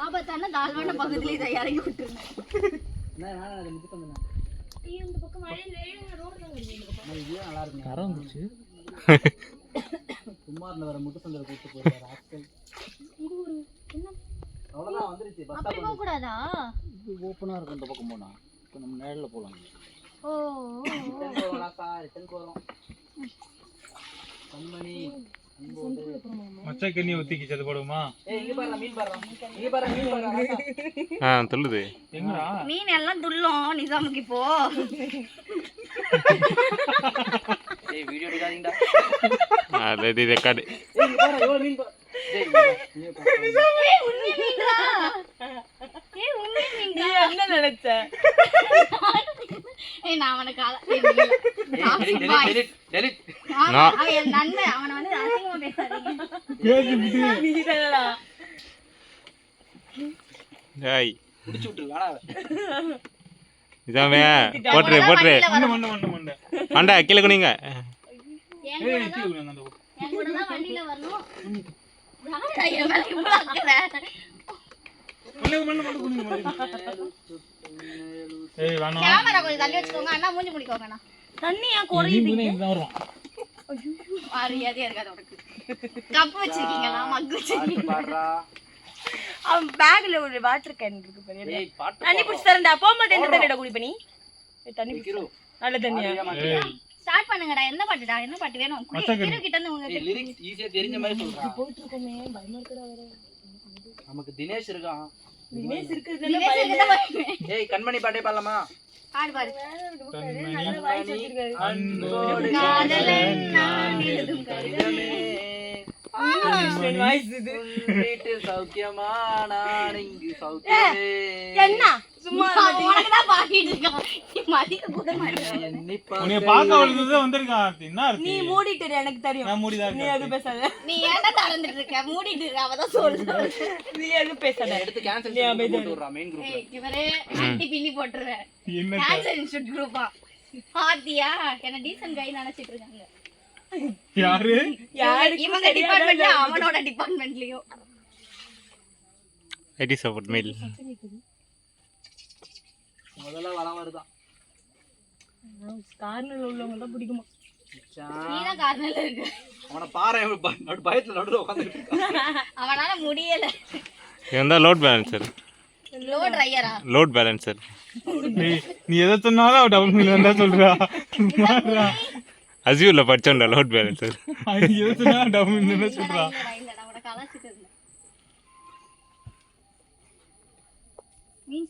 ஆபத்தான தாழ்வான பகுதியில இதை இறங்கி விட்டுருங்க. இந்த பக்கம் மழையில ரோட்ல நல்லா இருக்கு. கரை வந்துச்சு. சும்மா இருந்த வர முட்டு சந்தர கூட்டு போறாரு ஆட்கள். இது ஒரு என்ன அவ்வளவுதான் வந்துருச்சு. பஸ் ஸ்டாப் போக கூடாதா? இது ஓபனா இருக்கு. இந்த பக்கம் போனா நம்ம நேர்ல போலாம். ஓ ரிட்டர்ன் போறோம் சார். ரிட்டர்ன் போறோம். கண்மணி மச்சா கண்ணி ஊத்திக்கு செது போடுமா? ஏய் இங்க பாரு மீன் பாரு. இங்க பாரு மீன் பாரு. துள்ளுது. எங்கடா? மீன் எல்லாம் துள்ளும் நிசாமுக்கு போ. ஏய் வீடியோ எடுக்காதீங்கடா. Ready record. ஏய் இங்க பாரு எவ்வளவு மீன் பாரு. ஏய் உண்மை மீன்டா. ஏய் உண்மை மீன்டா. நீ என்ன நினைச்ச? ஏய் நான் அவன கால டெலிட் அவன் நன்மை அவன வந்து அசிங்கமா பேசாதீங்க. நீடா. டேய் புடிச்சு விட்டு வாடா. இதாமே போட்றே மண்ட மண்ட கீழ குனிங்க. ஏய் கீழ குனிங்க அந்த என் கூட தான் வண்டில வரணும். யாரடா என் மேல இவ்வளவு அக்கறை? மண்ட குனிங்க. ஏய் வாணா கேமரா கொஞ்சம் தள்ளி வச்சுக்கோங்க அண்ணா மூஞ்சி முடிக்கோங்க அண்ணா. தண்ணி ஏன் குறையுதுங்க? இங்க வரோம். ஐயோ ஆரியாதே இருக்காது உனக்கு. கப் வச்சிருக்கீங்களா? மக் வச்சிருக்கீங்க பாறா. அவன் பேக்ல ஒரு வாட்டர் கேன் இருக்கு பாரு. ஏய் தண்ணி புடிச்சு தரேன்டா. போம்போது எந்த தண்ணிடா குடி பண்ணி? ஏய் தண்ணி குடிக்கிறோம். நல்ல தண்ணியா? ஸ்டார்ட் பண்ணுங்கடா. என்ன பாட்டுடா? என்ன பாட்டு வேணும்? ஹீரோ கிட்ட இருந்து உங்களுக்கு லிரிக்ஸ் ஈஸியா தெரிஞ்ச மாதிரி சொல்றா. போயிட்டு இருக்கோமே பயமா இருக்குடா வேற. நமக்கு தினேஷ் இருக்கான். தினேஷ் இருக்குதுல பயமே. ஏய் கண்மணி பாட்டே பாடலாமா? பாடு பாடு. நல்ல வாய்ஸ் வச்சிருக்காரு. அன்போடு காதலன் நான் எழுதும் கடிதமே. வாய்ஸ் இது. வீட்டு சௌக்கியமா நான் இங்கு சௌக்கியமே. என்ன சும்மா உனக்கு தான் பாக்கிட்டு இருக்கான். நீ மதிக்க கூட மாட்டே. உன்னை பார்க்க வந்தது வந்திருக்கான். என்ன இருக்கு? நீ மூடிட்டு எனக்கு தெரியும். நான் மூடிதான். நீ எது பேசாத. நீ ஏன்டா தரந்துட்டு இருக்க? மூடிட்டு அவ தான் சொல்றா. நீ எது பேசாத. எடுத்து கேன்சல் பண்ணி போட்டு விடுறா மெயின் குரூப்ல. ஏய் இவரே ஆன்டி பின்னி போட்டுறே. என்ன கேன்சல் இன்ஸ்டிட்யூட் குரூப்பா? பாத்தியா? என்ன டீசன்ட் கை நினைச்சிட்டு இருக்காங்க. யாரு? இவங்க டிபார்ட்மென்ட்ல அவனோட டிபார்ட்மென்ட்லயோ. ID support mail. முதல்ல வர வருதா? கார்னர்ல உள்ளவங்க தான் பிடிக்குமா? நீ தான் கார்னர்ல இருக்க. அவன பாரு பயத்துல நடுவுல உட்கார்ந்துட்டு இருக்கான். அவனால முடியல. இவன் தான் லோட் பேலன்சர். லோட் ரையரா? Load balancer. நீ எதை சொன்னாலும் அவ டபுள் மீல் வந்தா சொல்றா. அஸ்யூர்ல படிச்சோம்டா லோட் பேலன்சர். எதை சொன்னாலும் டபுள் மீல் சொல்றா. இந்த நம்ம கலாச்சி